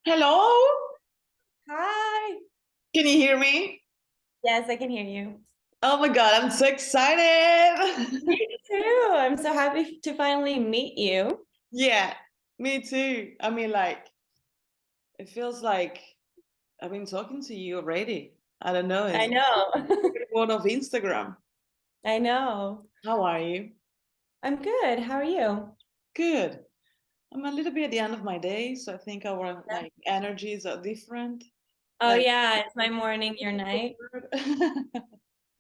Hello? Hi. Can you hear me? Yes, I can hear you. Oh my God, I'm so excited. Me too. I'm so happy to finally meet you. Yeah, me too. I mean, like, it feels like I've been talking to you already. I don't know, I it's know. the world of Instagram. I know. How are you? I'm good. How are you? Good. I'm a little bit at the end of my day, so I think our Yeah. like energies are different. Oh Like, yeah, it's my morning, your night.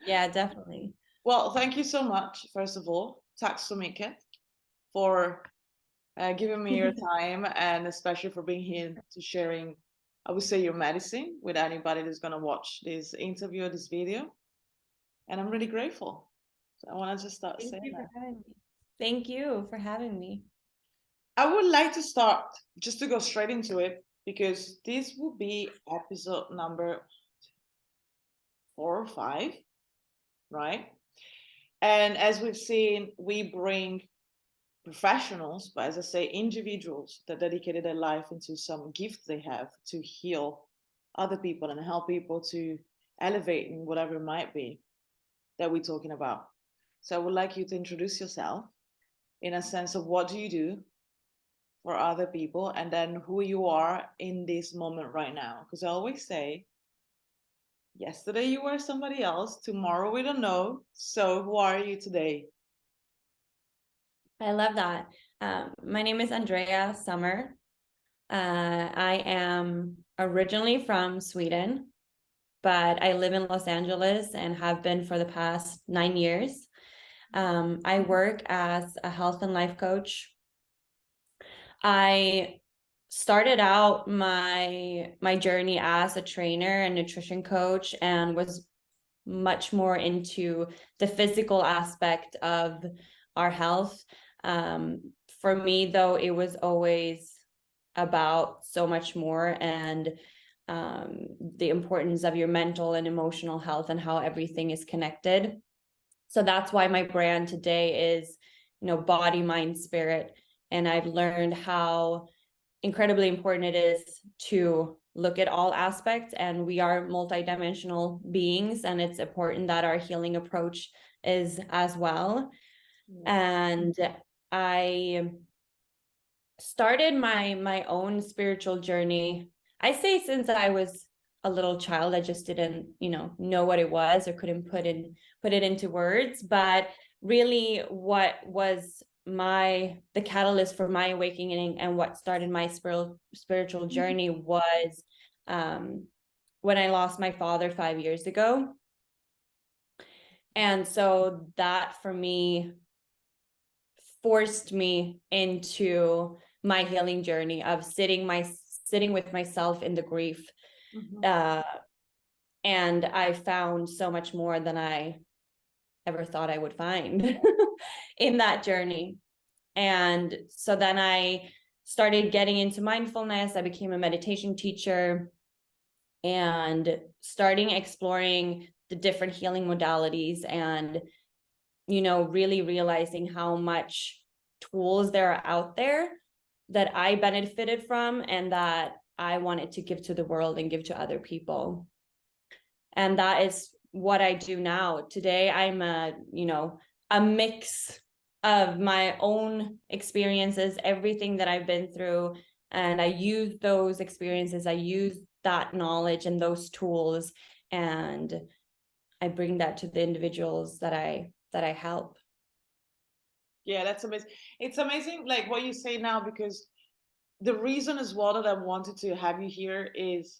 Yeah, definitely. well, thank you so much, first of all. Tack så mycket for giving me your time and especially for being here to sharing, I would say, your medicine with anybody that's going to watch this interview or this video. And I'm really grateful. So I want to just start Thank saying you for that. having me. Thank you for having me. I would like to start just to go straight into it because this will be episode number 4 or 5, right? And as we've seen, we bring professionals, but as I say, individuals that dedicated their life into some gift they have to heal other people and help people to elevate in whatever it might be that we're talking about. So I would like you to introduce yourself in a sense of what do you do for other people and then who you are in this moment right now. Because I always say, yesterday you were somebody else, tomorrow we don't know. So who are you today? I love that. My name is Andrea Somer. I am originally from Sweden, but I live in Los Angeles and have been for the past 9 years. I work as a health and life coach. I started out my journey as a trainer and nutrition coach and was much more into the physical aspect of our health. For me, though, it was always about so much more and the importance of your mental and emotional health and how everything is connected. So that's why my brand today is, body, mind, spirit. And I've learned how incredibly important it is to look at all aspects, and we are multidimensional beings, and it's important that our healing approach is as well. Yeah. And I started my own spiritual journey, I say, since I was a little child. I just didn't know what it was or couldn't put it into words. But really, what was the catalyst for my awakening and what started my spiritual journey was um when I lost my father 5 years ago. And so that for me forced me into my healing journey of sitting with myself in the grief. Mhm. uh, and I found so much more than I ever thought I would find in that journey. And so then I started getting into mindfulness. I became a meditation teacher and starting exploring the different healing modalities, and really realizing how much tools there are out there that I benefited from and that I wanted to give to the world and give to other people. And that is what I do now. Today I'm a mix of my own experiences, everything that I've been through, and I use those experiences, I use that knowledge and those tools, and I bring that to the individuals that I help. Yeah, that's amazing. It's amazing, like what you say now, because the reason as well that I wanted to have you here is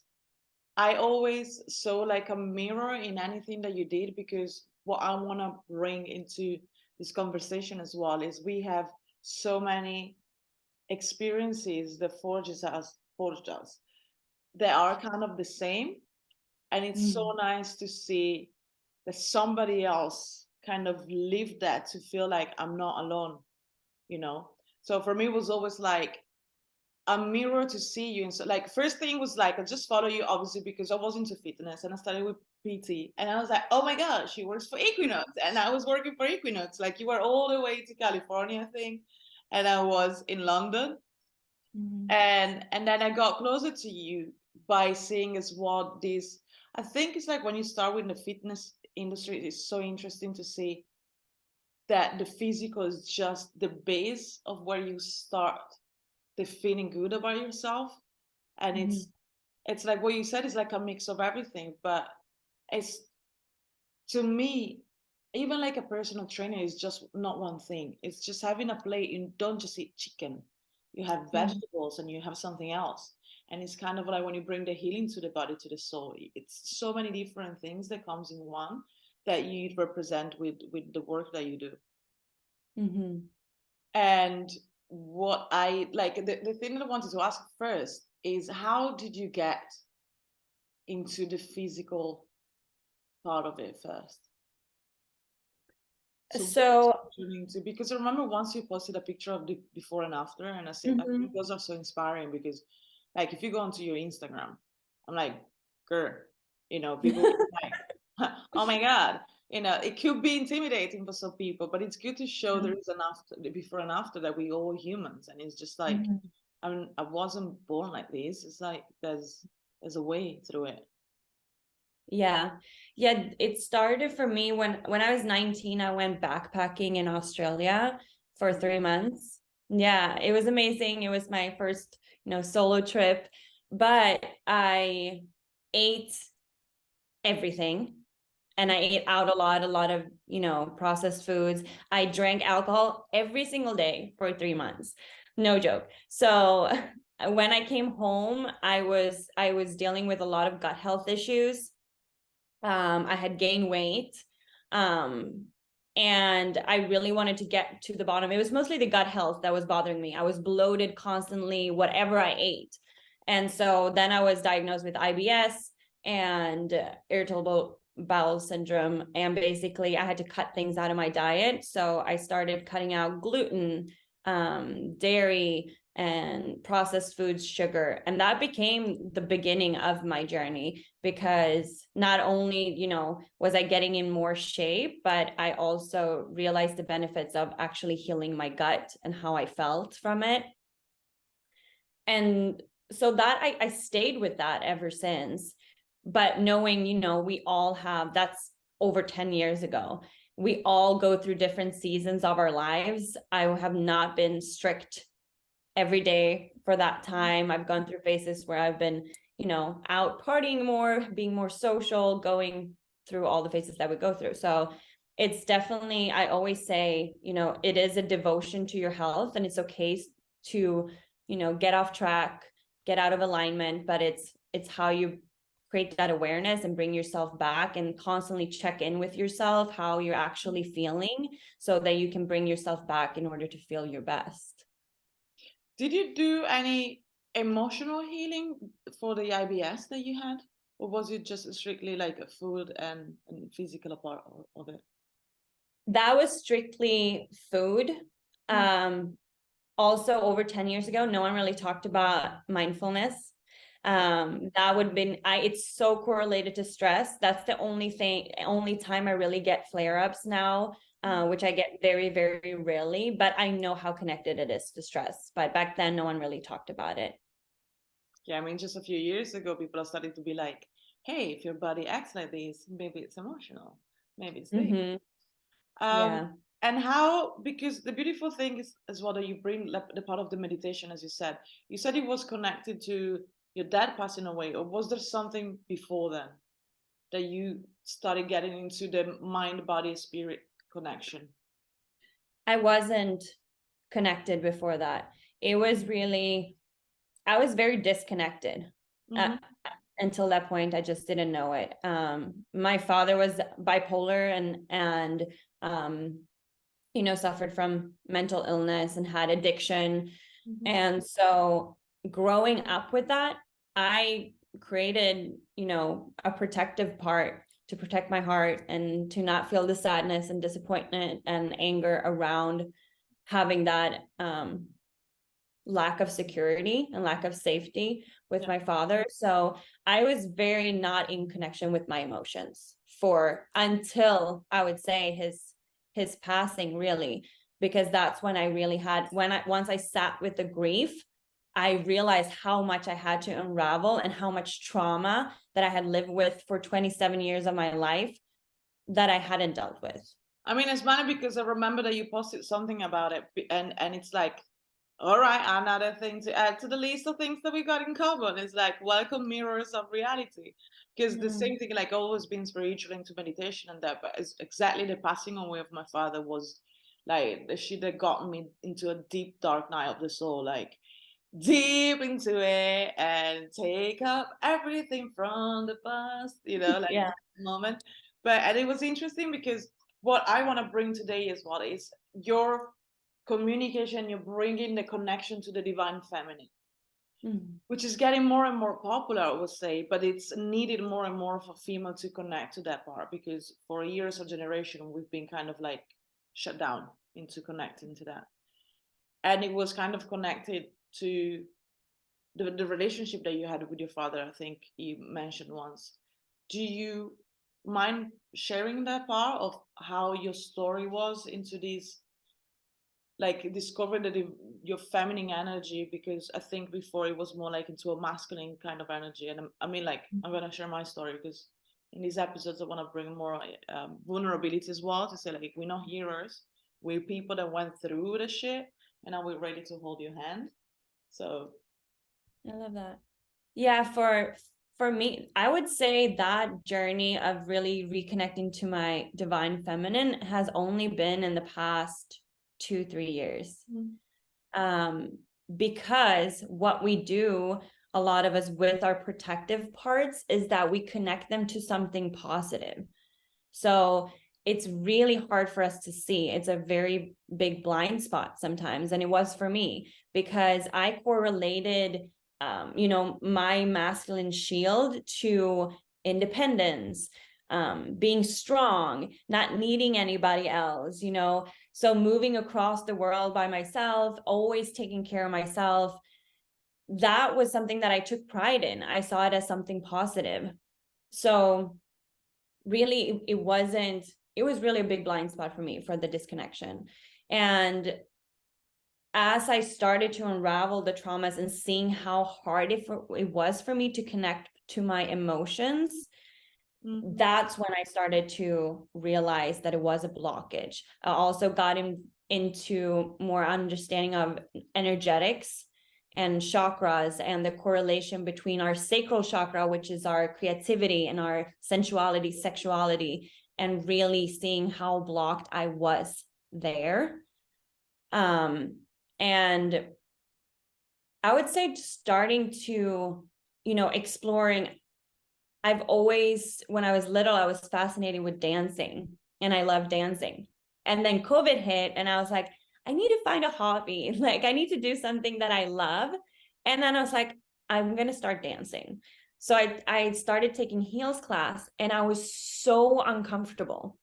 I always saw like a mirror in anything that you did, because what I want to bring into this conversation as well is we have so many experiences that forged us that are kind of the same, and it's so Mm. nice to see that somebody else kind of lived that to feel like I'm not alone, you know. So for me it was always like a mirror to see you. And so, like, first thing was like, I just follow you, obviously, because I was into fitness and I started with PT. And I was like, oh my gosh, she works for Equinox. And I was working for Equinox. Like, you were all the way to California, I think. And I was in London. And then I got closer to you by seeing as what this, I think it's like when you start with the fitness industry, it's so interesting to see that the physical is just the base of where you start the feeling good about yourself. And it's like what you said is like a mix of everything, but it's, to me, even like a personal trainer is just not one thing. It's just having a plate. You don't just eat chicken. You have vegetables and you have something else. And it's kind of like when you bring the healing to the body, to the soul. It's so many different things that comes in one that you represent with the work that you do. And what I like, the thing that I wanted to ask first is, how did you get into the physical part of it first? So Because I remember once you posted a picture of the before and after, and I said, I think those are so inspiring because, like, if you go onto your Instagram, I'm like, girl, people like, oh my God, it could be intimidating for some people, but it's good to show there is an after, the before and after, that we all humans, and it's just like, I wasn't born like this. It's like there's a way through it. Yeah. It started for me when I was 19. I went backpacking in Australia for 3 months. Yeah, it was amazing. It was my first, solo trip, but I ate everything, and I ate out a lot of, processed foods. I drank alcohol every single day for 3 months. No joke. So when I came home, I was dealing with a lot of gut health issues. I had gained weight. And I really wanted to get to the bottom. It was mostly the gut health that was bothering me. I was bloated constantly, whatever I ate. And so then I was diagnosed with IBS and irritable bowel syndrome. And basically I had to cut things out of my diet. So I started cutting out gluten, dairy, and processed foods, sugar. And that became the beginning of my journey, because not only, was I getting in more shape, but I also realized the benefits of actually healing my gut and how I felt from it. And so that I stayed with that ever since. But knowing, we all have, that's over 10 years ago. We all go through different seasons of our lives. I have not been strict every day for that time. I've gone through phases where I've been, out partying more, being more social, going through all the phases that we go through. So it's definitely, I always say, it is a devotion to your health, and it's okay to, get off track, get out of alignment, but it's how you create that awareness and bring yourself back and constantly check in with yourself, how you're actually feeling, so that you can bring yourself back in order to feel your best. Did you do any emotional healing for the IBS that you had? Or was it just strictly like a food and physical part of it? That was strictly food. Also, over 10 years ago, no one really talked about mindfulness. That would have been, it's so correlated to stress. That's the only time I really get flare-ups now, which I get very, very rarely, but I know how connected it is to stress. But back then, no one really talked about it. Yeah, I mean, just a few years ago, people are starting to be like, hey, if your body acts like this, maybe it's emotional. Maybe it's this. Yeah. And how, because the beautiful thing is as well that you bring the part of the meditation, as you said it was connected to your dad passing away, or was there something before then that you started getting into the mind, body, spirit connection? I wasn't connected before that. It was really, I was very disconnected. Until that point, I just didn't know it. My father was bipolar and suffered from mental illness and had addiction. And so growing up with that, I created, a protective part to protect my heart and to not feel the sadness and disappointment and anger around having that lack of security and lack of safety with my father. So I was very not in connection with my emotions until I would say his passing, really, because that's when I really had, once I sat with the grief, I realized how much I had to unravel and how much trauma that I had lived with for 27 years of my life that I hadn't dealt with. I mean, it's funny because I remember that you posted something about it, and it's like, all right, another thing to add to the list of things that we got in common. It's like welcome mirrors of reality. Because the same thing, like always been spiritual into meditation and that, but it's exactly the passing away of my father was like the shit that got me into a deep dark night of the soul, like deep into it and take up everything from the past, like Yeah. moment. But and it was interesting because what I want to bring today is what is your communication, you're bringing the connection to the divine feminine, which is getting more and more popular, I would say, but it's needed more and more for female to connect to that part, because for years or generation, we've been kind of like shut down into connecting to that. And it was kind of connected to the relationship that you had with your father, I think you mentioned once. Do you mind sharing that part of how your story was into this, like discovering that your feminine energy? Because I think before it was more like into a masculine kind of energy. And I mean, like, I'm going to share my story because in these episodes, I want to bring more vulnerability as well, to say, like, we're not heroes. We're people that went through the shit and now we're ready to hold your hand. So I love that. Yeah, for me, I would say that journey of really reconnecting to my divine feminine has only been in the past 2-3 years. Because what we do, a lot of us with our protective parts, is that we connect them to something positive. So it's really hard for us to see. It's a very big blind spot sometimes. And it was for me because I correlated, my masculine shield to independence, being strong, not needing anybody else, so moving across the world by myself, always taking care of myself. That was something that I took pride in. I saw it as something positive. So really, it was really a big blind spot for me, for the disconnection. And as I started to unravel the traumas and seeing how hard it was for me to connect to my emotions, that's when I started to realize that it was a blockage. I also got into more understanding of energetics and chakras and the correlation between our sacral chakra, which is our creativity and our sensuality, sexuality, and really seeing how blocked I was there. And I would say starting to, exploring. I've always, when I was little, I was fascinated with dancing and I love dancing. And then COVID hit and I was like, I need to find a hobby. Like, I need to do something that I love. And then I was like, I'm going to start dancing. So I started taking heels class and I was so uncomfortable.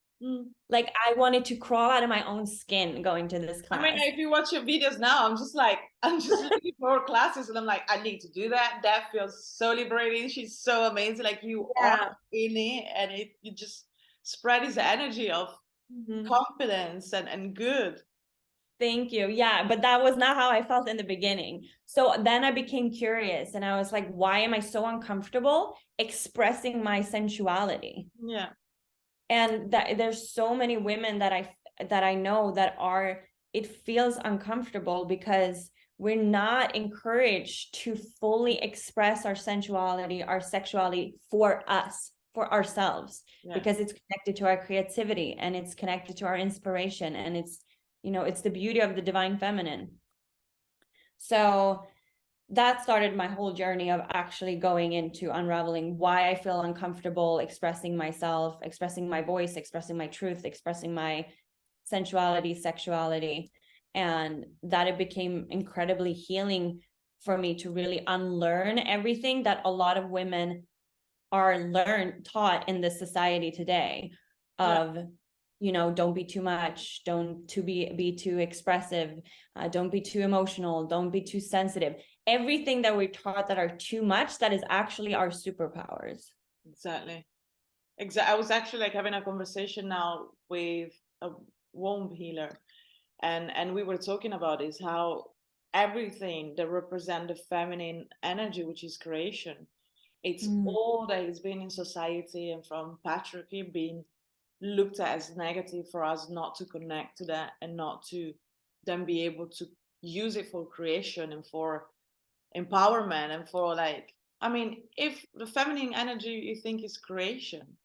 Like, I wanted to crawl out of my own skin going to this class. I mean, if you watch your videos now, I'm just looking for classes and I'm like, I need to do that. That feels so liberating. She's so amazing. Like, you are in it, and you just spread this energy of confidence and good. Thank you. Yeah, but that was not how I felt in the beginning. So then I became curious and I was like, why am I so uncomfortable expressing my sensuality? Yeah. And that there's so many women that I know that it feels uncomfortable because we're not encouraged to fully express our sensuality, our sexuality for us, for ourselves, because it's connected to our creativity and it's connected to our inspiration, and it's the beauty of the divine feminine. So that started my whole journey of actually going into unraveling why I feel uncomfortable expressing myself, expressing my voice, expressing my truth, expressing my sensuality, sexuality, and that it became incredibly healing for me to really unlearn everything that a lot of women are taught in this society today of don't be too much, don't be too expressive, don't be too emotional, don't be too sensitive. Everything that we're taught that are too much, that is actually our superpowers. Exactly. I was actually like having a conversation now with a womb healer, and we were talking about is how everything that represent the feminine energy, which is creation. It's Mm. all that has been in society and from patriarchy being looked at as negative for us not to connect to that and not to then be able to use it for creation and for empowerment and for like, I mean, if the feminine energy you think is creation,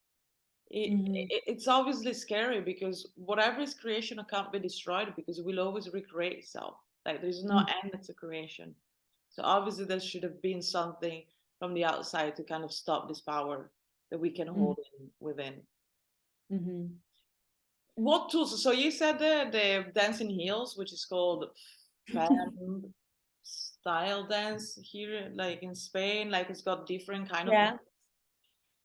Mhm. it's obviously scary because whatever is creation can't be destroyed because it will always recreate itself. Like there's no Mm. end to creation. So obviously there should have been something from the outside to kind of stop this power that we can Mhm. hold in within. Mhm. What tools? So you said the dancing heels, which is called femme style dance here, like in Spain, like it's got different kind of. Yeah.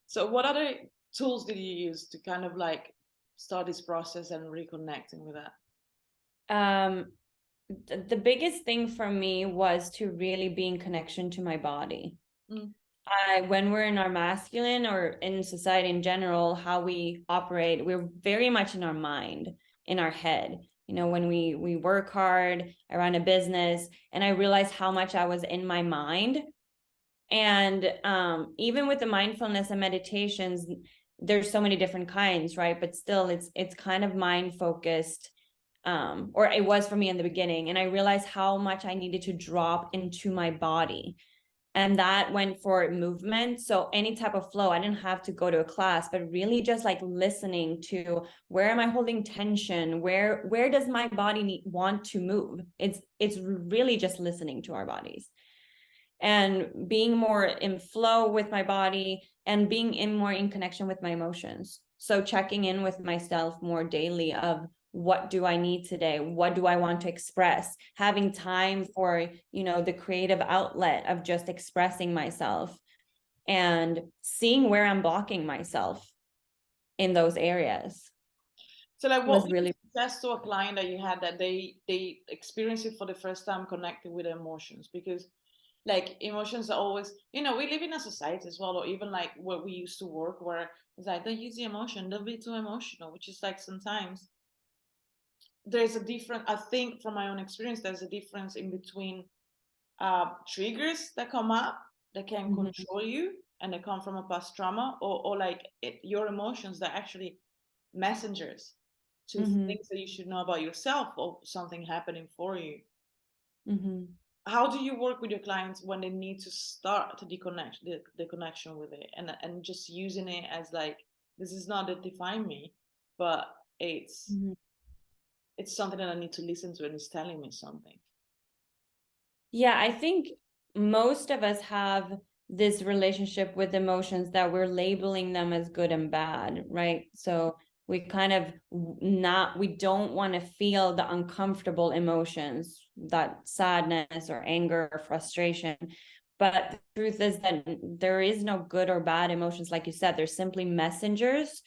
So what other tools did you use to kind of like start this process and reconnecting with that? Um, the biggest thing for me was to really be in connection to my body. Mm, When we're in our masculine or in society in general, how we operate, we're very much in our mind, in our head. You know, when we work hard, I run a business, and I realized how much I was in my mind. And even with the mindfulness and meditations, there's so many different kinds, right? But still, it's kind of mind focused, or it was for me in the beginning. And I realized how much I needed to drop into my body, and that went for movement. So any type of flow, I didn't have to go to a class, but really just like listening to where am I holding tension, where does my body want to move. It's really just listening to our bodies and being more in flow with my body and being in more in connection with my emotions. So checking in with myself more daily of what do I need today? What do I want to express? Having time for, the creative outlet of just expressing myself and seeing where I'm blocking myself in those areas so like what was would you really. suggest to a client that you had that they experience it for the first time connecting with emotions? Because like emotions are always, we live in a society as well, or even like where we used to work where it's like don't use the emotion, don't be too emotional, which is like sometimes there's a different, I think from my own experience, there's a difference in between triggers that come up that can Mhm, control you and they come from a past trauma, or like your emotions that actually messengers to mhm, things that you should know about yourself or something happening for you. mhm. How do you work with your clients when they need to start to deconnect the connection with it and just using it as like this is not that define me, but it's Mhm. it's something that I need to listen to and it's telling me something. Yeah, I think most of us have this relationship with emotions that we're labeling them as good and bad, right? So we kind of we don't want to feel the uncomfortable emotions, that sadness or anger or frustration. But the truth is that there is no good or bad emotions, like you said, they're simply messengers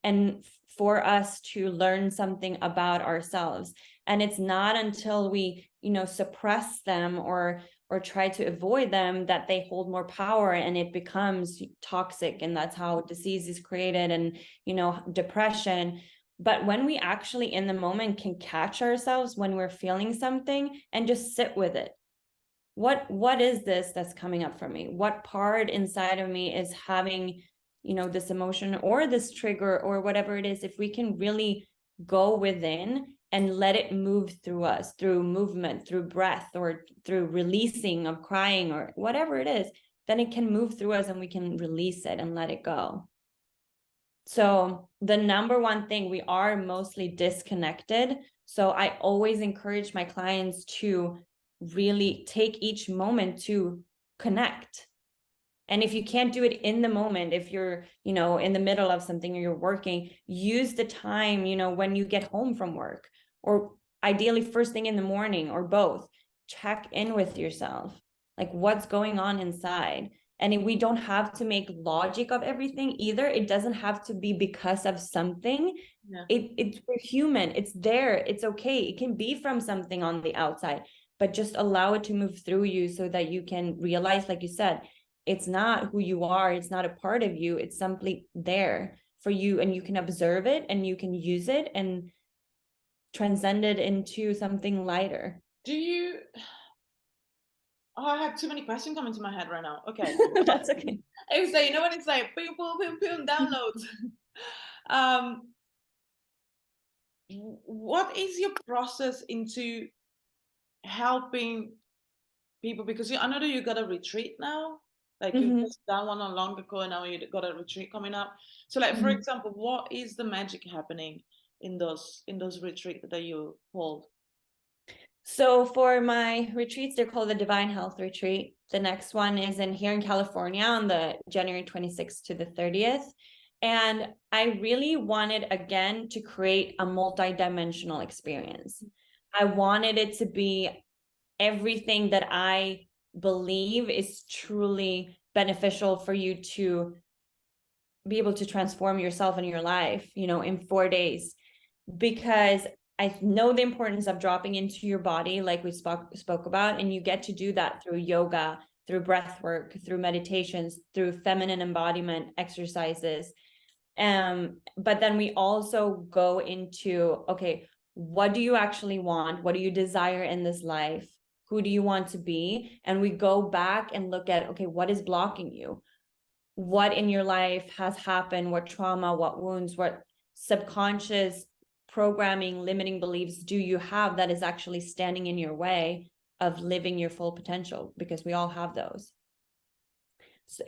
and for us to learn something about ourselves. And it's not until we suppress them or try to avoid them that they hold more power and it becomes toxic, and that's how disease is created and depression. But when we actually in the moment can catch ourselves when we're feeling something and just sit with it, what is this that's coming up for me? What part inside of me is having this emotion or this trigger or whatever it is? If we can really go within and let it move through us, through movement, through breath, or through releasing of crying or whatever it is, then it can move through us and we can release it and let it go. So the number one thing, we are mostly disconnected. So I always encourage my clients to really take each moment to connect. And if you can't do it in the moment, if you're, in the middle of something or you're working, use the time, when you get home from work, or ideally first thing in the morning, or both. Check in with yourself. Like what's going on inside. And we don't have to make logic of everything either. It doesn't have to be because of something. Yeah. It's for human. It's there. It's okay. It can be from something on the outside, but just allow it to move through you so that you can realize, like you said, it's not who you are. It's not a part of you. It's simply there for you, and you can observe it and you can use it and transcend it into something lighter. Do you Oh, I had too many questions coming to my head right now. Okay. That's okay. It's like, you know when it's like boom, boom, boom, boom, downloads. um, what is your process into helping people? Because I know that you got a retreat now. Like you Mhm, just done one not long ago, and now you got a retreat coming up. So, like for mhm. example, what is the magic happening in those retreats that you hold? So for my retreats, they're called the Divine Health Retreat. The next one is here in California on the January 26th to the 30th. And I really wanted, again, to create a multi-dimensional experience. I wanted it to be everything that I believe is truly beneficial for you to be able to transform yourself and your life, in 4 days. Because I know the importance of dropping into your body, like we spoke about, and you get to do that through yoga, through breath work, through meditations, through feminine embodiment exercises. But then we also go into, okay, what do you actually want? What do you desire in this life? Who do you want to be? And we go back and look at, okay, what is blocking you? What in your life has happened? What trauma, what wounds, what subconscious programming, limiting beliefs do you have that is actually standing in your way of living your full potential? Because we all have those.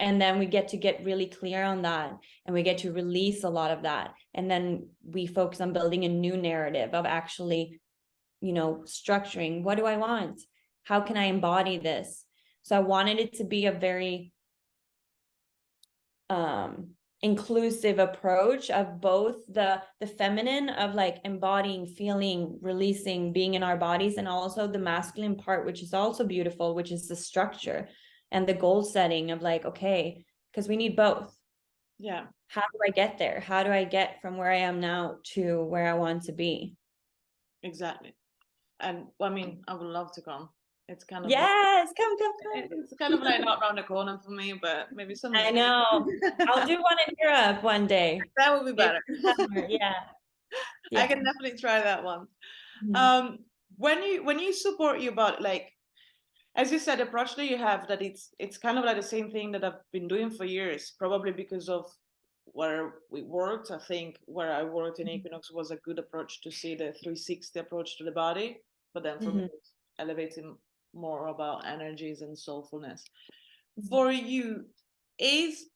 And then we get to get really clear on that, and we get to release a lot of that. And then we focus on building a new narrative of actually, structuring, what do I want? How can I embody this? So I wanted it to be a very inclusive approach of both the feminine of like embodying, feeling, releasing, being in our bodies, and also the masculine part, which is also beautiful, which is the structure and the goal setting of like, okay, because we need both. Yeah, How do I get there? How do I get from where I am now to where I want to be? exactly. And I mean, I would love to come. It's kind of like Yes, come, come, it's kind of like not around the corner for me, but maybe I someday. know. I'll do one in Europe one day. That would be Maybe better. in summer. Yeah. I Yeah. can definitely try that one. Mhm. When you support your body, like as you said, the approach that you have, that it's kind of like the same thing that I've been doing for years, probably because of where we worked. I think where I worked in Equinox was a good approach to see the 360 approach to the body, but then for me, Mhm. it's elevating more about energies and soulfulness. Mhm. For you, is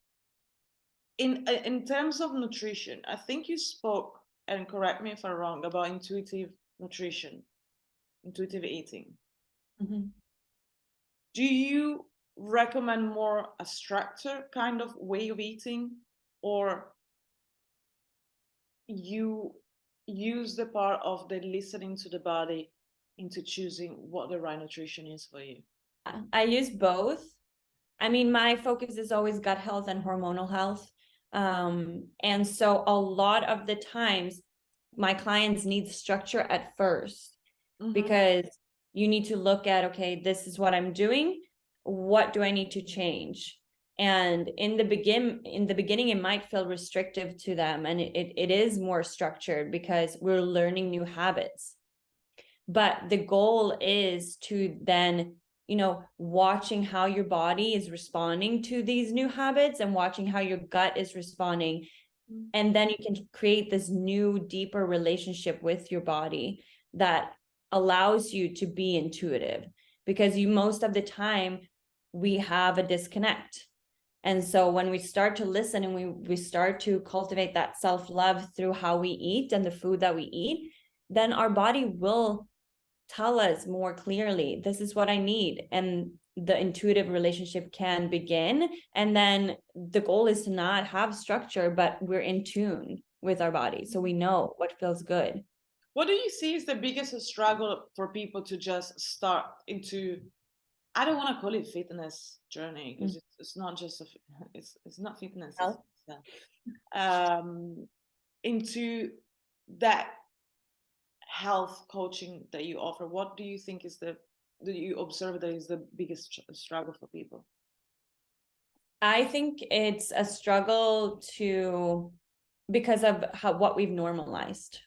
in terms of nutrition, I think you spoke, and correct me if I'm wrong, about intuitive nutrition, intuitive eating. Mhm. Do you recommend more a structured kind of way of eating, or you use the part of the listening to the body into choosing what the right nutrition is for you? I use both. I mean, my focus is always gut health and hormonal health. And so a lot of the times my clients need structure at first, Mm-hmm. because you need to look at, okay, this is what I'm doing. What do I need to change? And in the beginning, it might feel restrictive to them. And it is more structured because we're learning new habits. But the goal is to then, watching how your body is responding to these new habits and watching how your gut is responding. And then you can create this new, deeper relationship with your body that allows you to be intuitive, because most of the time we have a disconnect. And so when we start to listen and we start to cultivate that self-love through how we eat and the food that we eat, then our body will tell us more clearly, this is what I need. And the intuitive relationship can begin. And then the goal is to not have structure, but we're in tune with our body. So we know what feels good. What do you see is the biggest struggle for people to just start into? I don't want to call it fitness journey because it's not just it's not fitness. Health. Um, into that health coaching that you offer. What do you think is do you observe that is the biggest struggle for people? I think it's a struggle because of what we've normalized.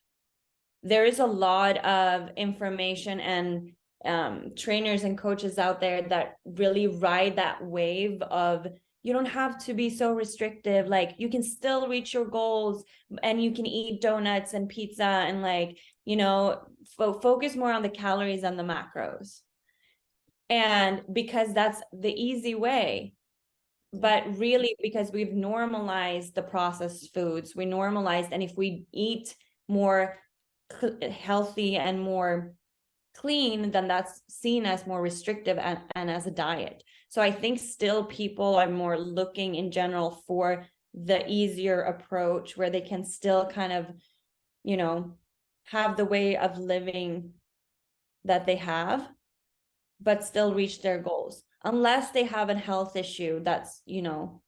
There is a lot of information and trainers and coaches out there that really ride that wave of, you don't have to be so restrictive, like you can still reach your goals and you can eat donuts and pizza and like, you know, focus more on the calories and the macros. And because that's the easy way. But really, because we've normalized the processed foods, we normalized, and if we eat more healthy and more clean, then that's seen as more restrictive and as a diet. So I think still people are more looking in general for the easier approach where they can still kind of, you know, have the way of living that they have, but still reach their goals, unless they have a health issue that's, you know,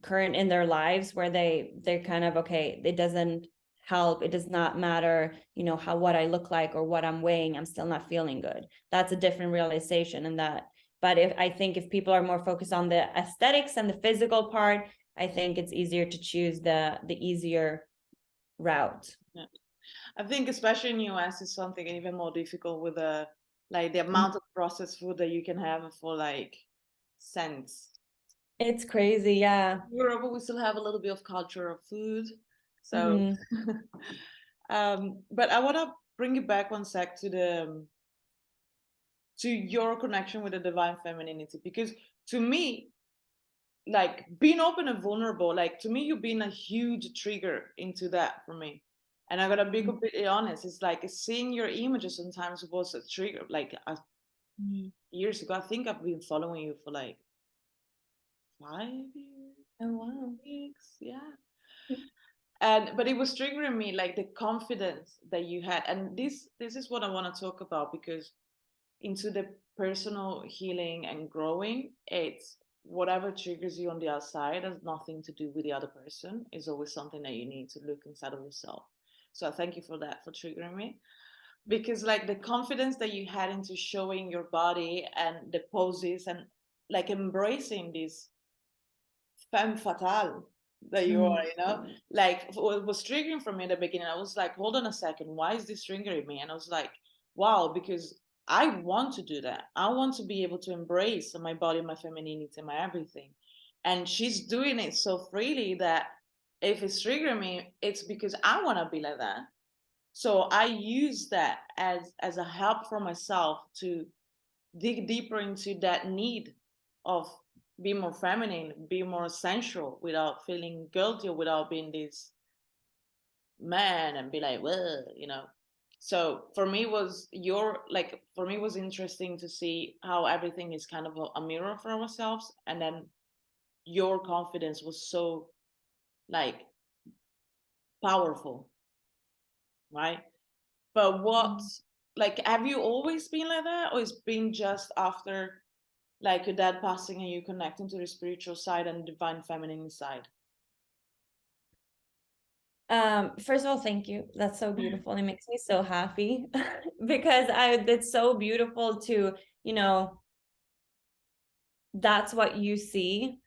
current in their lives where they're kind of, okay, it doesn't help, it does not matter, you know, what I look like or what I'm weighing, I'm still not feeling good. That's a different realization. And that, but I think if people are more focused on the aesthetics and the physical part, I think it's easier to choose the easier route. Yeah. I think especially in US is something even more difficult with the amount of processed food that you can have for like cents. It's crazy, yeah. In Europe, we still have a little bit of culture of food. So, but I want to bring it back one sec to your connection with the divine femininity, because to me, like being open and vulnerable, like to me, you've been a huge trigger into that for me. And I gotta be completely honest, it's like seeing your images sometimes was a trigger. Like years ago, I think I've been following you for like 5 years. Oh wow. 6, yeah. And but it was triggering me, like the confidence that you had. And this is what I want to talk about, because into the personal healing and growing, it's whatever triggers you on the outside has nothing to do with the other person. It's always something that you need to look inside of yourself. So I thank you for that, for triggering me, because like the confidence that you had into showing your body and the poses and like embracing this femme fatale that you are, you know, like what was triggering for me in the beginning. I was like, hold on a second, why is this triggering me? And I was like, wow, because I want to do that. I want to be able to embrace my body, my femininity, my everything. And she's doing it so freely that if it's triggering me, it's because I want to be like that. So I use that as a help for myself to dig deeper into that need of be more feminine, be more sensual without feeling guilty or without being this man and be like, well, you know. So for me was interesting to see how everything is kind of a mirror for ourselves. And then your confidence was so like powerful, right? But what, like, have you always been like that, or it's been just after like your dad passing and you connecting to the spiritual side and divine feminine side? First of all, thank you. That's so beautiful. It makes me so happy because it's so beautiful to, you know, that's what you see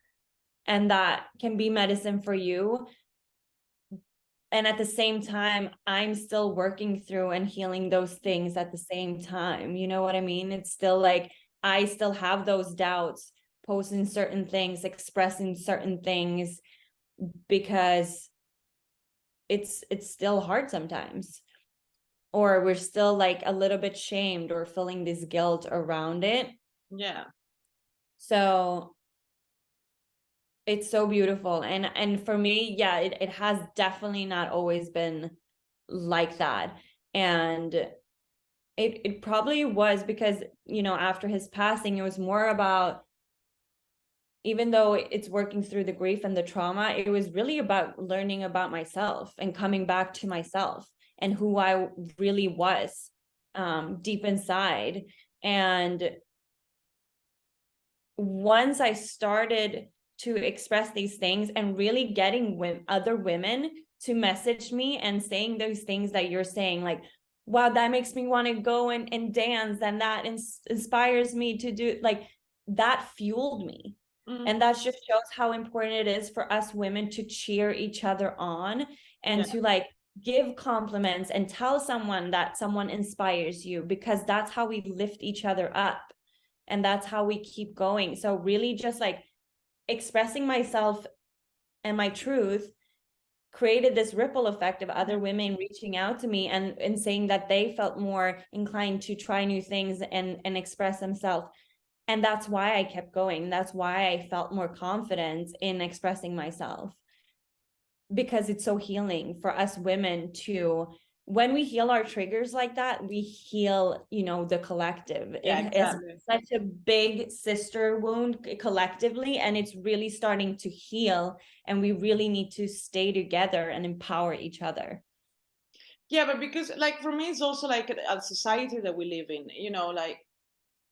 and that can be medicine for you. And at the same time, I'm still working through and healing those things at the same time. You know what I mean? It's still like, I still have those doubts, posting certain things, expressing certain things, because it's still hard sometimes, or we're still like a little bit shamed or feeling this guilt around it. Yeah. So it's so beautiful. And for me, yeah, it has definitely not always been like that. And it probably was because, you know, after his passing, it was more about, even though it's working through the grief and the trauma, it was really about learning about myself and coming back to myself and who I really was deep inside. And once I started to express these things and really getting other women to message me and saying those things that you're saying, like, wow, that makes me want to go and dance, and that inspires me to do, like, that fueled me. And that just shows how important it is for us women to cheer each other on and to like give compliments and tell someone that someone inspires you, because that's how we lift each other up, and that's how we keep going. So really just like expressing myself and my truth created this ripple effect of other women reaching out to me and saying that they felt more inclined to try new things and express themselves. And that's why I kept going. That's why I felt more confident in expressing myself, because it's so healing for us women to, when we heal our triggers like that, we heal, you know, the collective. Yeah, It is exactly. such a big sister wound collectively, and it's really starting to heal, and we really need to stay together and empower each other. Yeah, but because like for me, it's also like a society that we live in, you know, like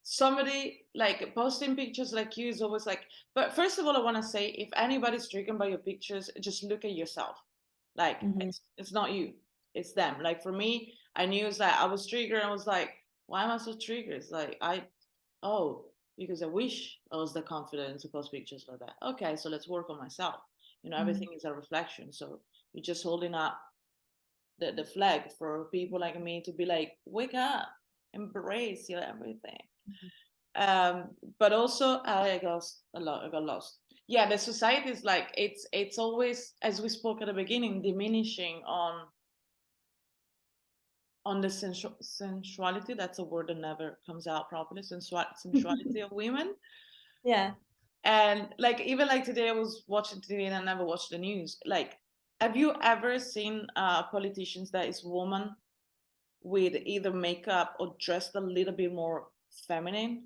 somebody like posting pictures like you is always like, but first of all, I want to say, if anybody's triggered by your pictures, just look at yourself. Like Mm-hmm. it's not you, it's them. Like for me, I knew it's like I was triggered. I was like, why am I so triggered? It's like oh, because I wish I was the confident to post pictures like that. Okay, so let's work on myself. You know, everything is a reflection. So you're just holding up the flag for people like me to be like, wake up, embrace your everything. But also I got a lot. I got lost. Yeah, the society is like it's always, as we spoke at the beginning, diminishing on the sensuality. That's a word that never comes out properly. Sensuality of women. Yeah. And like even like today, I was watching TV and I never watched the news. Like, have you ever seen politicians that is woman with either makeup or dressed a little bit more feminine?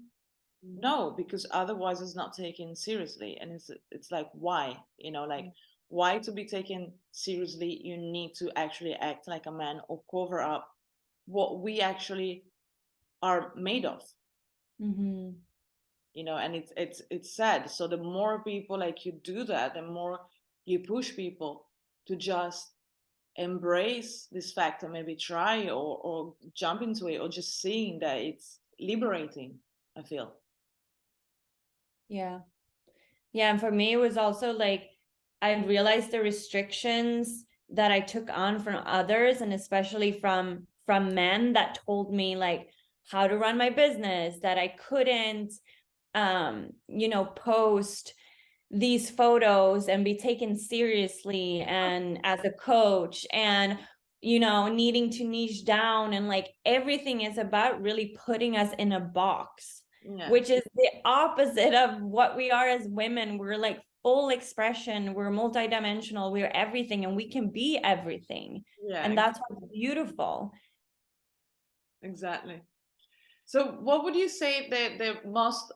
No, because otherwise it's not taken seriously. And it's like, why? You know, like, why to be taken seriously you need to actually act like a man or cover up what we actually are made of. Mm-hmm. You know, and it's sad. So the more people like you do that, the more you push people to just embrace this fact and maybe try or jump into it, or just seeing that it's liberating, I feel. Yeah. Yeah. And for me, it was also like, I realized the restrictions that I took on from others, and especially from men that told me like how to run my business, that I couldn't you know, post these photos and be taken seriously and as a coach, and you know, needing to niche down, and like everything is about really putting us in a box, Yeah, which is the opposite of what we are as women. We're like full expression, we're multidimensional, we're everything, and we can be everything. yeah, And that's what's beautiful. exactly. So what would you say the most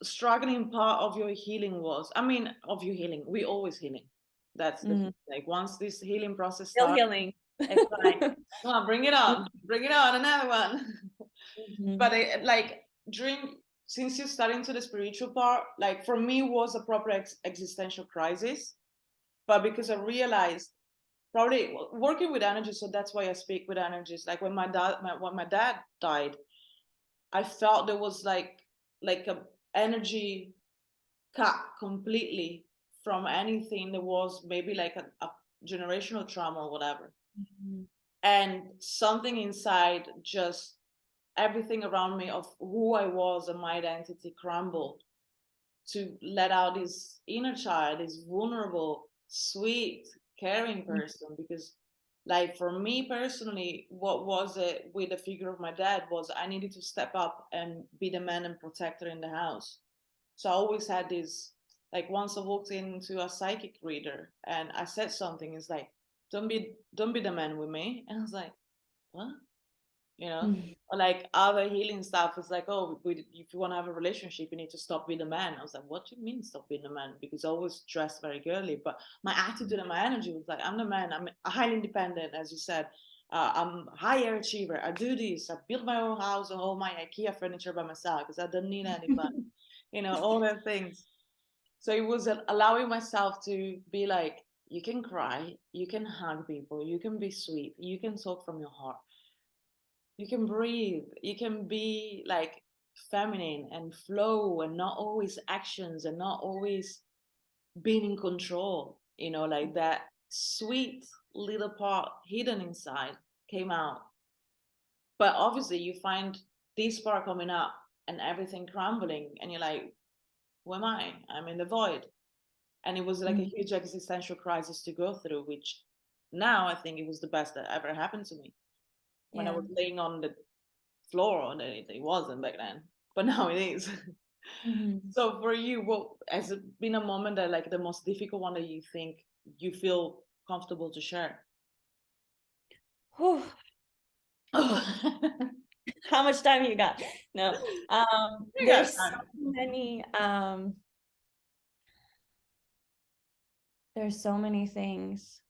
struggling part of your healing was? I mean, of your healing, we always healing. That's the Mhm. like, once this healing process Still starts, healing. it's like, come on, bring it on, another one. Mhm. But like during, since you started into the spiritual part, like for me was a proper existential crisis. But because I realized, probably working with energies, so that's why I speak with energies. Like when when my dad died, I felt there was like a energy cut completely from anything that was maybe like a generational trauma or whatever. Mhm. And something inside, just everything around me of who I was and my identity crumbled to let out this inner child, this vulnerable, sweet, caring person. Because like for me personally, what was it with the figure of my dad was I needed to step up and be the man and protector in the house. So I always had this, like once I walked into a psychic reader and I said something, it's like, don't be the man with me. And I was like, what? You know? Mhm. Or like other healing stuff is like, oh, if you want to have a relationship, you need to stop being a man. I was like, what do you mean stop being a man? Because I always dressed very girly, but my attitude and my energy was like, I'm the man. I'm highly independent, as you said. I'm a higher achiever. I do this. I build my own house and all my IKEA furniture by myself because I don't need anybody. You know, all the things. So it was allowing myself to be like, you can cry, you can hug people, you can be sweet, you can talk from your heart, you can breathe, you can be like feminine and flow and not always actions and not always being in control, you know, like that sweet little part hidden inside came out. But obviously you find this part coming up and everything crumbling, and you're like, who am I? I'm in the void. And it was like a huge existential crisis to go through, which now I think it was the best that ever happened to me. When I was laying on the floor, it wasn't back then, but now it is. So for you, what has it been a moment that like the most difficult one that you think you feel comfortable to share? How much time you got? No, there's so many, there's so many things.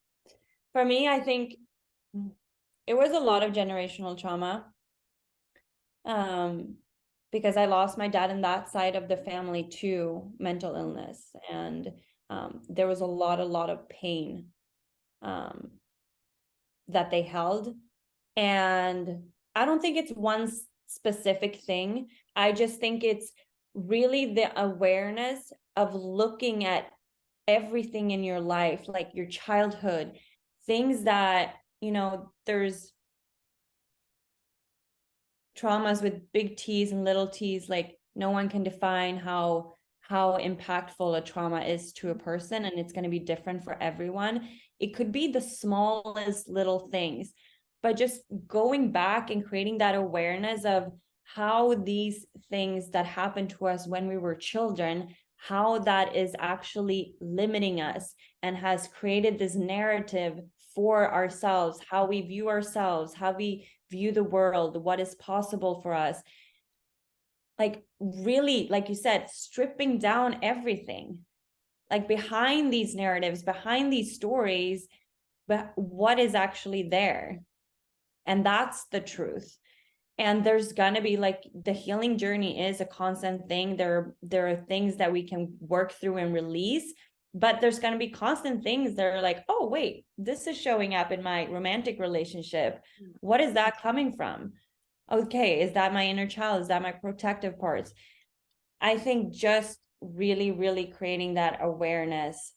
For me, I think it was a lot of generational trauma. Because I lost my dad in that side of the family to mental illness. And there was a lot of pain that they held. And I don't think it's one specific thing. I just think it's really the awareness of looking at everything in your life, like your childhood, things that, you know, there's traumas with big T's and little T's, like no one can define how impactful a trauma is to a person, and it's going to be different for everyone. It could be the smallest little things, but just going back and creating that awareness of how these things that happened to us when we were children, how that is actually limiting us and has created this narrative for ourselves, how we view ourselves, how we view the world, what is possible for us. Like really, like you said, stripping down everything, like behind these narratives, behind these stories, but what is actually there. And that's the truth. And there's gonna be, like, the healing journey is a constant thing. There are things that we can work through and release, but there's gonna be constant things that are like, oh wait, this is showing up in my romantic relationship. What is that coming from? Okay, is that my inner child? Is that my protective parts? I think just really creating that awareness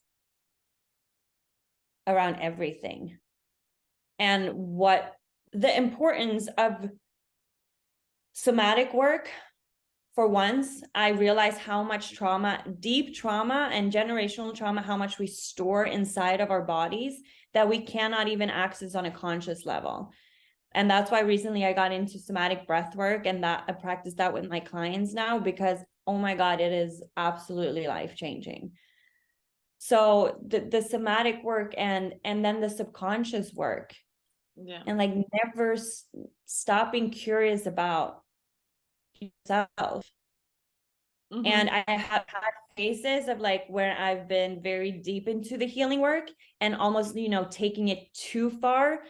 around everything, and what the importance of somatic work. For once, I realized how much trauma, deep trauma and generational trauma, how much we store inside of our bodies that we cannot even access on a conscious level. And that's why recently I got into somatic breath work, and that I practice that with my clients now, because oh my God, it is absolutely life-changing. So the somatic work and then the subconscious work, and like never stopping curious about yourself. And I have had phases of like where I've been very deep into the healing work and almost, you know, taking it too far,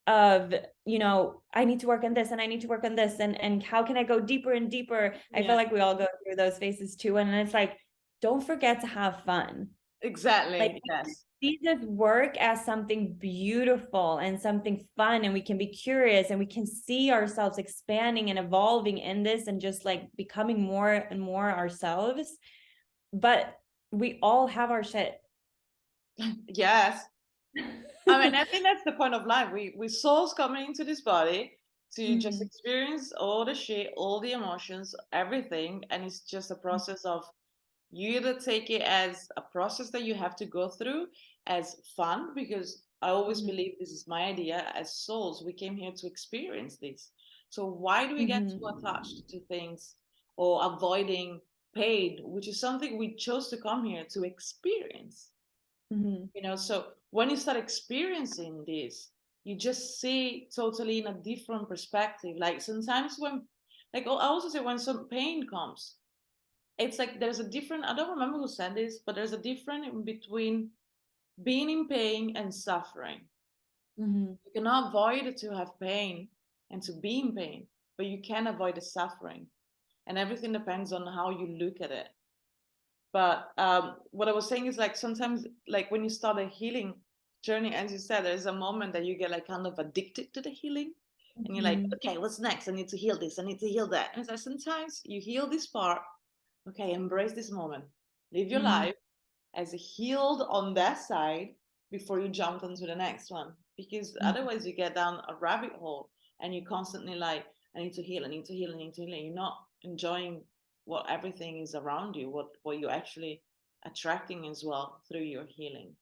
of, you know, I need to work on this and I need to work on this, and how can I go deeper and deeper? I feel like we all go through those phases too. And it's like, don't forget to have fun. Exactly. Like, Yes. see this work as something beautiful and something fun, and we can be curious and we can see ourselves expanding and evolving in this and just like becoming more and more ourselves. But we all have our shit. Yes. I mean, I think that's the point of life. We souls coming into this body to just experience all the shit, all the emotions, everything. And it's just a process of, you either take it as a process that you have to go through as fun, because I always believe, this is my idea, as souls, we came here to experience this. So why do we get too attached to things or avoiding pain, which is something we chose to come here to experience? You know, so when you start experiencing this, you just see totally in a different perspective. Like sometimes when, like I also say, when some pain comes, it's like there's a different, I don't remember who said this, but there's a difference in between being in pain and suffering. You cannot avoid to have pain and to be in pain, but you can avoid the suffering. And everything depends on how you look at it. But what I was saying is, like, sometimes, like when you start a healing journey, as you said, there's a moment that you get like kind of addicted to the healing. And you're like, okay, what's next? I need to heal this. I need to heal that. And so sometimes you heal this part. Okay, embrace this moment. Live your life as healed on that side. before you jump into the next one, because otherwise you get down a rabbit hole and you constantly like, I need to heal, I need to heal, I need to heal, and you're not enjoying what everything is around you, what you're actually attracting as well through your healing.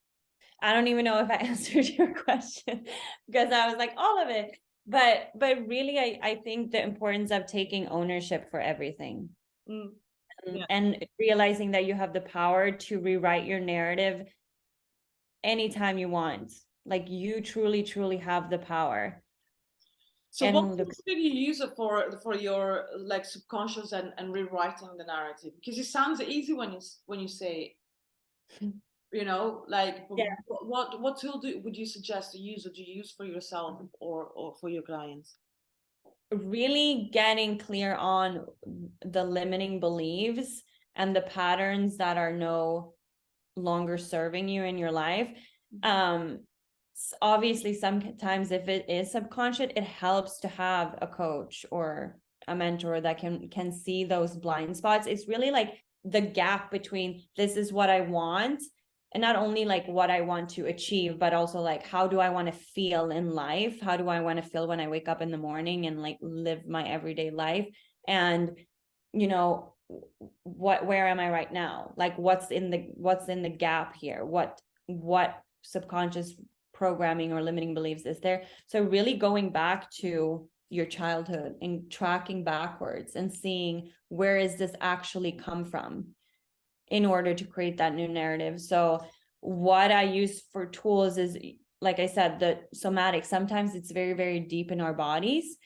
I don't even know if I answered your question because I was like all of it. But really, I think the importance of taking ownership for everything. Yeah. And realizing that you have the power to rewrite your narrative anytime you want. Like you truly have the power. So what And tools did you use it for your like subconscious and rewriting the narrative? Because it sounds easy when you say, you know, like yeah, what tool would you suggest to use, or do you use for yourself or for your clients? really getting clear on the limiting beliefs and the patterns that are no longer serving you in your life. Obviously sometimes if it is subconscious, it helps to have a coach or a mentor that can see those blind spots. It's really like the gap between this is what I want, and not only like what I want to achieve, but also like how do I want to feel in life, how do I want to feel when I wake up in the morning and like live my everyday life. And you know, where am I right now? Like what's in the gap here? What subconscious programming or limiting beliefs is there? So really going back to your childhood and tracking backwards and seeing where is this actually come from in order to create that new narrative. So what I use for tools is, like I said, the somatic. Sometimes it's very deep in our bodies.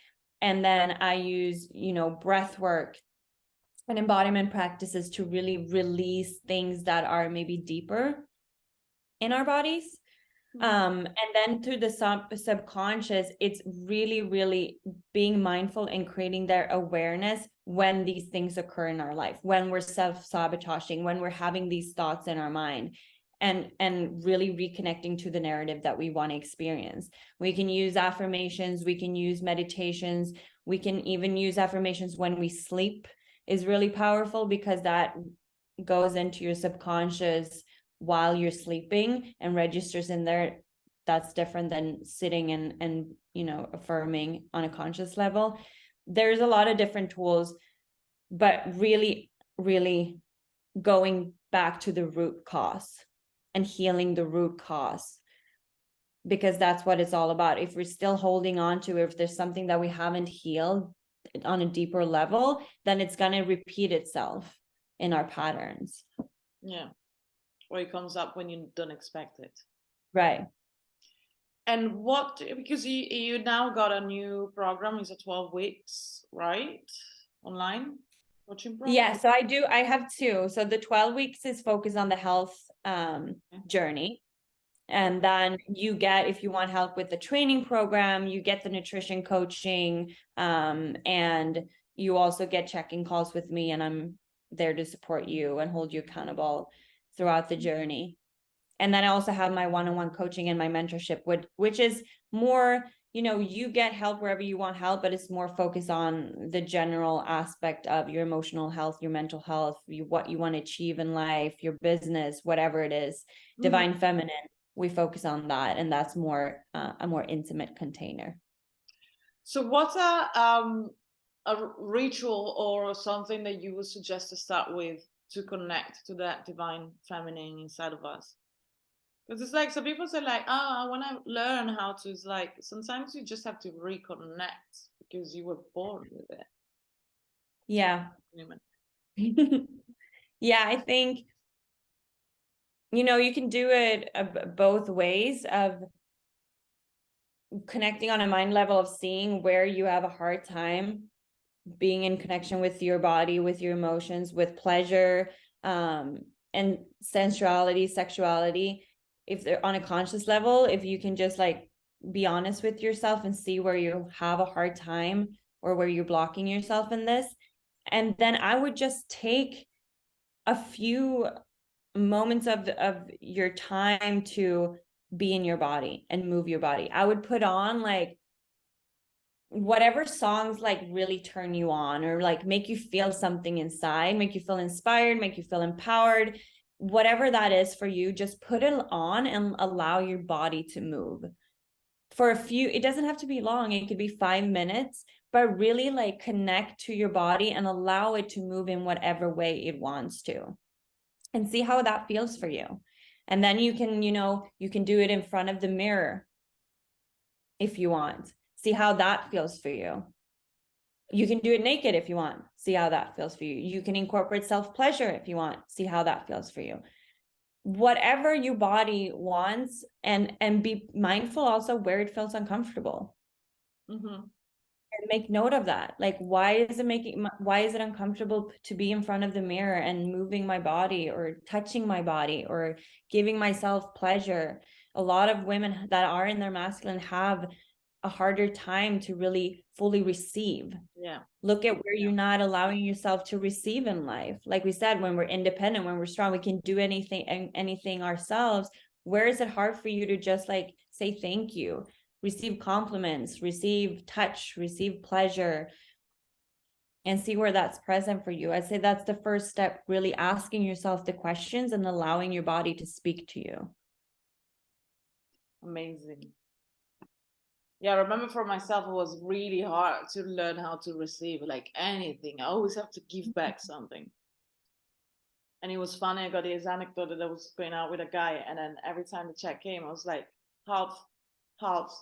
And then I use, breath work and embodiment practices to really release things that are maybe deeper in our bodies. And then through the subconscious, it's really being mindful and creating their awareness when these things occur in our life, when we're self-sabotaging, when we're having these thoughts in our mind, and really reconnecting to the narrative that we want to experience. We can use affirmations, we can use meditations, we can even use affirmations when we sleep is really powerful because that goes into your subconscious while you're sleeping and registers in there. That's different than sitting and affirming on a conscious level. There's a lot of different tools, but really going back to the root cause and healing the root cause, because that's what it's all about. If we're still holding on to, if there's something that we haven't healed on a deeper level, then it's going to repeat itself in our patterns. Yeah. Or it comes up when you don't expect it. Right. And because you now got a new program, is it 12 weeks, right? Online coaching program? Yeah, so I have two. So the 12 weeks is focused on the health journey. And then you get, if you want help with the training program, you get the nutrition coaching, and you also get check-in calls with me, and I'm there to support you and hold you accountable throughout the journey. And then I also have my one-on-one coaching and my mentorship, which is more, you get help wherever you want help, but it's more focused on the general aspect of your emotional health, your mental health, what you want to achieve in life, your business, whatever it is. Divine Feminine, we focus on that, and that's more a more intimate container. So what's a ritual or something that you would suggest to start with to connect to that divine feminine inside of us? Because it's like some people say like, oh, I want to learn how to. It's like sometimes you just have to reconnect because you were born with it. Yeah. Yeah, I think you can do it both ways of connecting on a mind level of seeing where you have a hard time being in connection with your body, with your emotions, with pleasure, and sensuality, sexuality. If they're on a conscious level, if you can just like be honest with yourself and see where you have a hard time or where you're blocking yourself in this. And then I would just take a few moments of your time to be in your body and move your body. I would put on like whatever songs like really turn you on or like make you feel something inside, make you feel inspired, make you feel empowered. whatever that is for you, just put it on and allow your body to move for a few. It doesn't have to be long. It could be 5 minutes, but really like connect to your body and allow it to move in whatever way it wants to, and see how that feels for you. And then you can, you can do it in front of the mirror if you want. See how that feels for you. You can do it naked if you want. See how that feels for you. You can incorporate self-pleasure if you want. See how that feels for you. Whatever your body wants, and be mindful also where it feels uncomfortable. Mm-hmm. And make note of that. Like, why is it uncomfortable to be in front of the mirror and moving my body or touching my body or giving myself pleasure? A lot of women that are in their masculine have a harder time to really fully receive. Yeah. Look at where you're not allowing yourself to receive in life. Like we said, when we're independent, when we're strong, we can do anything ourselves. Where is it hard for you to just like say thank you, receive compliments, receive touch, receive pleasure, and see where that's present for you? I'd say that's the first step, really asking yourself the questions and allowing your body to speak to you. Amazing. Yeah, I remember for myself, it was really hard to learn how to receive like anything. I always have to give back something. And it was funny, I got this anecdote that I was going out with a guy, and then every time the check came, I was like, half, half.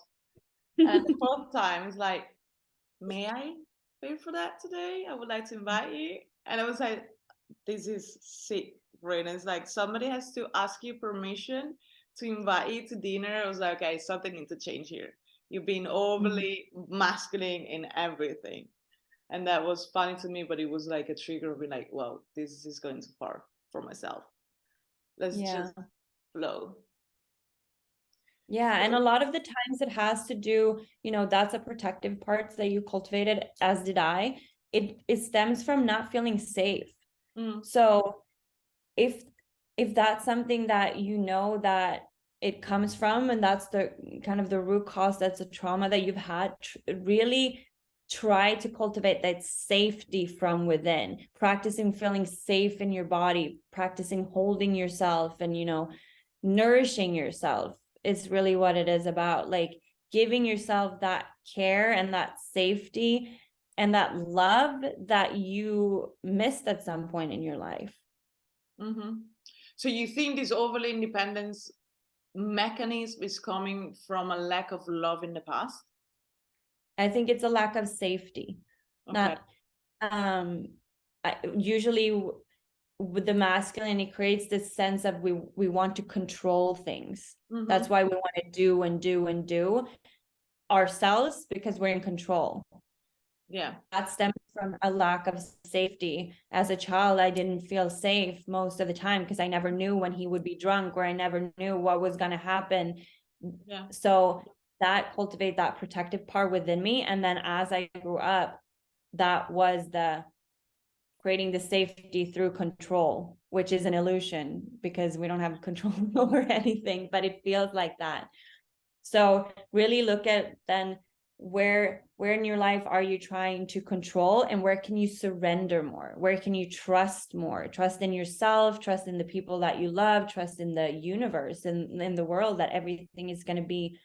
And the fourth time, it's like, may I pay for that today? I would like to invite you. And I was like, this is sick, Verena. It's like somebody has to ask you permission to invite you to dinner. I was like, okay, something needs to change here. You've been overly masculine in everything. And that was funny to me, but it was like a trigger of being like, well, this is going too far for myself. Let's just flow. Yeah, and a lot of the times it has to do, that's a protective part that you cultivated, as did I. It stems from not feeling safe. So if that's something that that it comes from, and that's the kind of the root cause, that's a trauma that you've had, really try to cultivate that safety from within, practicing feeling safe in your body, practicing holding yourself, and nourishing yourself is really what it is about. Like giving yourself that care and that safety and that love that you missed at some point in your life. So you think this overly independence mechanism is coming from a lack of love in the past? I think it's a lack of safety. Okay. Usually with the masculine, it creates this sense of we want to control things. That's why we want to do and do and do ourselves, because we're in control. Yeah. That stems from a lack of safety. As a child, I didn't feel safe most of the time because I never knew when he would be drunk, or I never knew what was going to happen. Yeah. So that cultivated that protective part within me. And then as I grew up, that was the creating the safety through control, which is an illusion because we don't have control over anything, but it feels like that. So really look at then where in your life are you trying to control, and where can you surrender more? Where can you trust more? Trust in yourself, trust in the people that you love, trust in the universe and in the world, that everything is going to be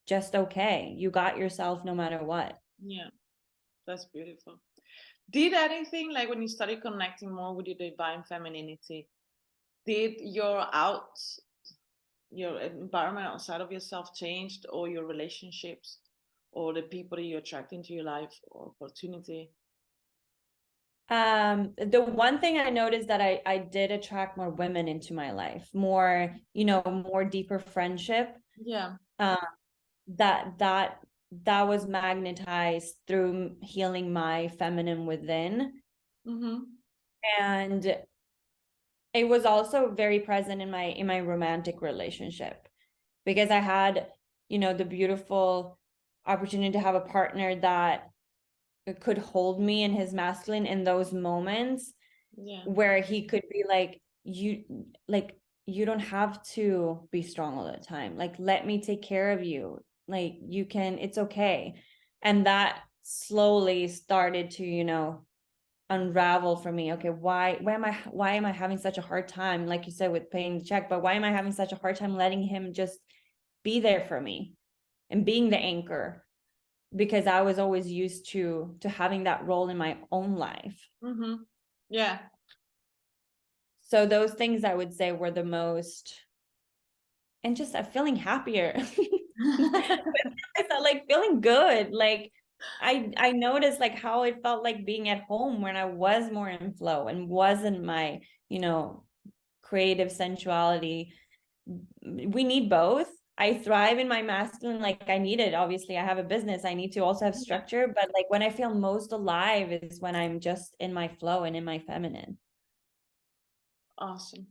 just okay. You got yourself no matter what. Yeah, that's beautiful. Did anything, like when you started connecting more with your divine femininity, did your environment outside of yourself changed, or your relationships, or the people that you attract into your life, or opportunity? The one thing I noticed that I did attract more women into my life, more, more deeper friendship. Yeah. That was magnetized through healing my feminine within. And it was also very present in my romantic relationship, because I had, the beautiful opportunity to have a partner that could hold me in his masculine in those moments. Yeah. Where he could be like, you don't have to be strong all the time. Like, let me take care of you. Like, it's okay. And that slowly started to, unravel for me. Okay, why am I having such a hard time, like you said, with paying the check, but why am I having such a hard time letting him just be there for me and being the anchor? Because I was always used to having that role in my own life. Mm-hmm. Yeah. So those things I would say were the most, and just feeling happier. I felt like feeling good. Like I noticed like how it felt like being at home when I was more in flow and wasn't my, creative sensuality. We need both. I thrive in my masculine, like I need it. Obviously, I have a business. I need to also have structure, but like when I feel most alive is when I'm just in my flow and in my feminine. Awesome.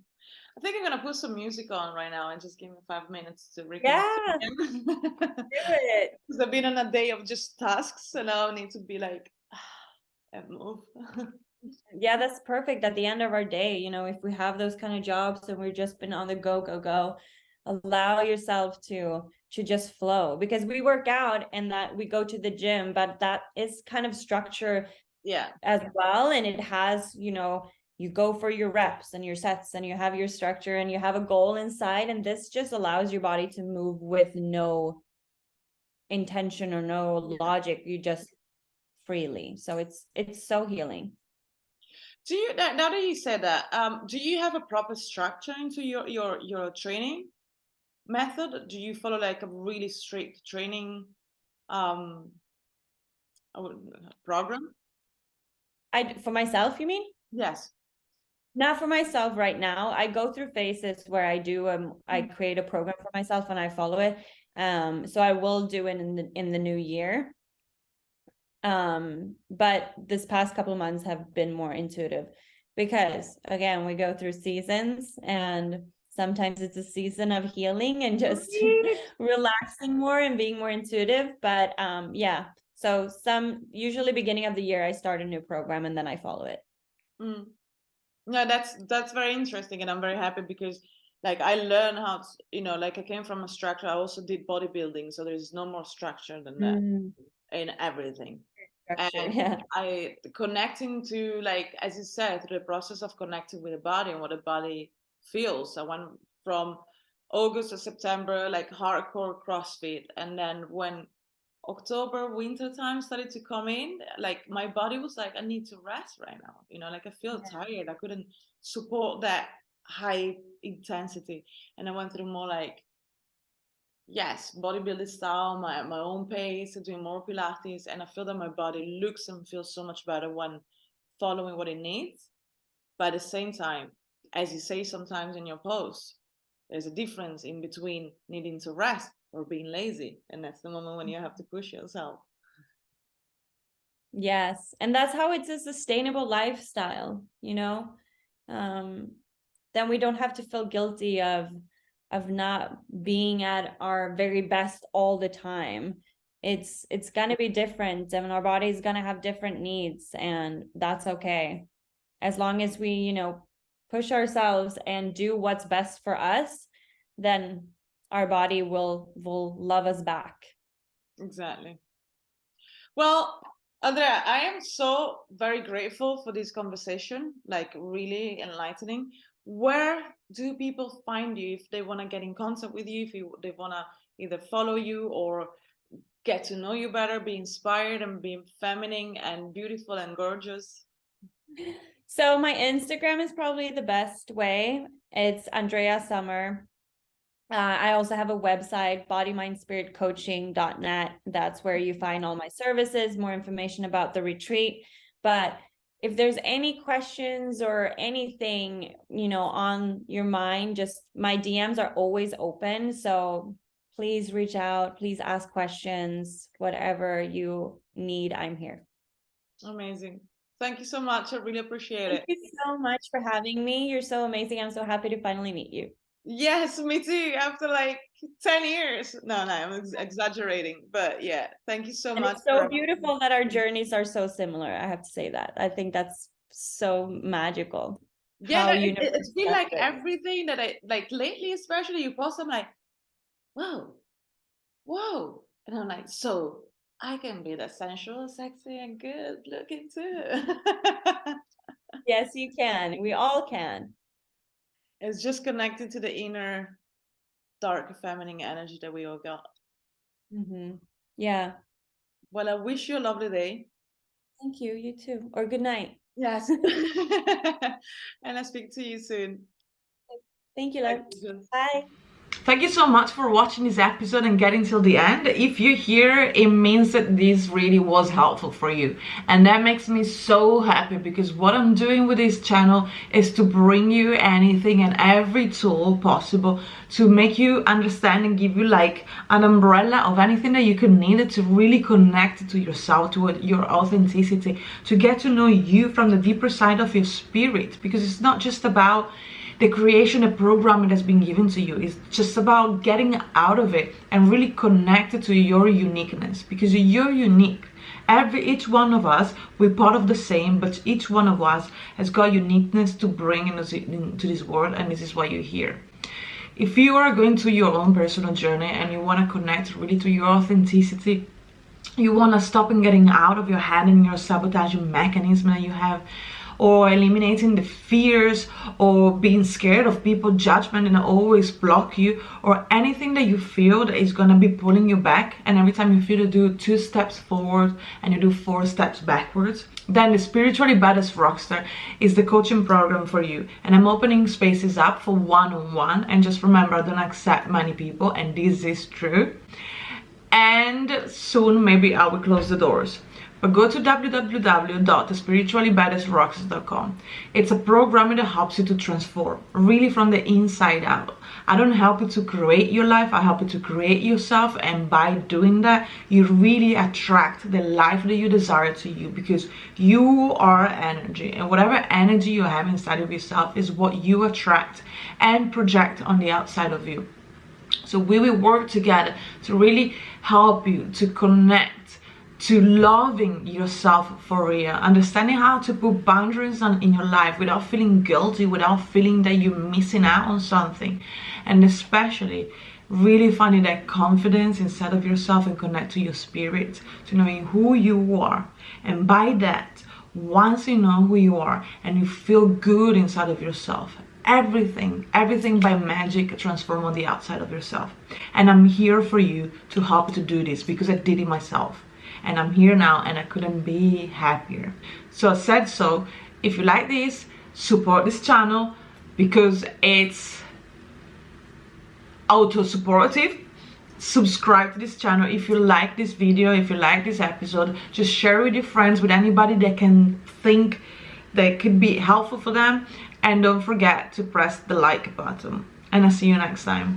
I think I'm gonna put some music on right now and just give me 5 minutes to reconnect Yeah, again. do it. Because I've been on a day of just tasks, so now I need to be like and move. Yeah, that's perfect at the end of our day. If we have those kind of jobs and we've just been on the go, go, go, allow yourself to just flow, because we work out and that we go to the gym, but that is kind of structure Yeah. as well. And it has, you go for your reps and your sets and you have your structure and you have a goal inside. And this just allows your body to move with no intention or no logic. You just freely. So it's so healing. Do you now that you said that, do you have a proper structure into your training method? Do you follow like a really strict training um program? For myself, you mean? Yes. Not for myself right now. I go through phases where I create a program for myself and I follow it. So I will do it in the new year. But this past couple of months have been more intuitive, because again, we go through seasons, and sometimes it's a season of healing and just relaxing more and being more intuitive. But yeah. So usually beginning of the year I start a new program and then I follow it. Mm. No, that's very interesting, and I'm very happy because like I learned how to, like I came from a structure. I also did bodybuilding, so there's no more structure than that in everything. Structure, And yeah. I connecting to, like as you said, through the process of connecting with the body and what the body feels. I went from August to September like hardcore CrossFit, and then when October winter time started to come in, like my body was like, I need to rest right now. Like I feel tired. I couldn't support that high intensity. And I went through more like, yes, bodybuilding style, my own pace, doing more Pilates. And I feel that my body looks and feels so much better when following what it needs. But at the same time, as you say sometimes in your posts, there's a difference in between needing to rest or being lazy. And that's the moment when you have to push yourself. Yes. And that's how it's a sustainable lifestyle, then we don't have to feel guilty of not being at our very best all the time. It's going to be different, and our body's going to have different needs, and that's okay. As long as we, push ourselves and do what's best for us, then our body will love us back. Exactly. Well, Andrea, I am so very grateful for this conversation, like really enlightening. Where do people find you if they want to get in contact with you, they want to either follow you or get to know you better, be inspired and be feminine and beautiful and gorgeous? So my Instagram is probably the best way. It's Andrea Somer. I also have a website, bodymindspiritcoaching.net. That's where you find all my services, more information about the retreat. But if there's any questions or anything, on your mind, just my DMs are always open. So please reach out, please ask questions, whatever you need, I'm here. Amazing. Thank you so much. I really appreciate it. Thank you so much for having me. You're so amazing. I'm so happy to finally meet you. Yes, me too. After like 10 years. No, I'm exaggerating. But yeah, thank you so And much. it's so beautiful that our journeys are so similar. I have to say that. I think that's so magical. Yeah, How it's been does like it. everything that I like lately, especially you post, I'm like, whoa, whoa. And I'm like, so I can be the sensual, sexy, and good looking too. Yes, you can. We all can. It's just connected to the inner dark feminine energy that we all got. Yeah. Well, I wish you a lovely day. Thank you. You too. Or good night. Yes. And I'll speak to you soon. Thank you, Bye, love. gorgeous. Bye. Thank you so much for watching this episode and getting till the end. If you're here, it means that this really was helpful for you. And that makes me so happy, because what I'm doing with this channel is to bring you anything and every tool possible to make you understand and give you like an umbrella of anything that you can need to really connect to yourself, to your authenticity, to get to know you from the deeper side of your spirit. Because it's not just about the creation, a programming that's been given to you. Is just about getting out of it and really connected to your uniqueness, because you're unique. Each one of us, we're part of the same, but each one of us has got uniqueness to bring into this world, and this is why you're here. If you are going through your own personal journey and you want to connect really to your authenticity, you want to stop and getting out of your head and your sabotaging mechanism that you have, or eliminating the fears, or being scared of people's judgment and always block you, or anything that you feel that is going to be pulling you back, and every time you feel to do 2 steps forward and you do 4 steps backwards, then the Spiritually Badass Rockstar is the coaching program for you. And I'm opening spaces up for one-on-one, and just remember, I don't accept many people, and this is true. And soon maybe I will close the doors. But go to www.spirituallybadassrocks.com. It's a program that helps you to transform, really from the inside out. I don't help you to create your life, I help you to create yourself, and by doing that, you really attract the life that you desire to you, because you are energy, and whatever energy you have inside of yourself is what you attract and project on the outside of you. So we will work together to really help you to connect to loving yourself for real, understanding how to put boundaries in your life without feeling guilty, without feeling that you're missing out on something, and especially really finding that confidence inside of yourself and connect to your spirit, to knowing who you are. And by that, once you know who you are and you feel good inside of yourself, everything by magic transform on the outside of yourself. And I'm here for you to help you to do this, because I did it myself. And I'm here now, and I couldn't be happier. So I said so. If you like this, support this channel, because it's auto-supportive. Subscribe to this channel if you like this video, if you like this episode. Just share with your friends, with anybody that can think that could be helpful for them. And don't forget to press the like button. And I'll see you next time.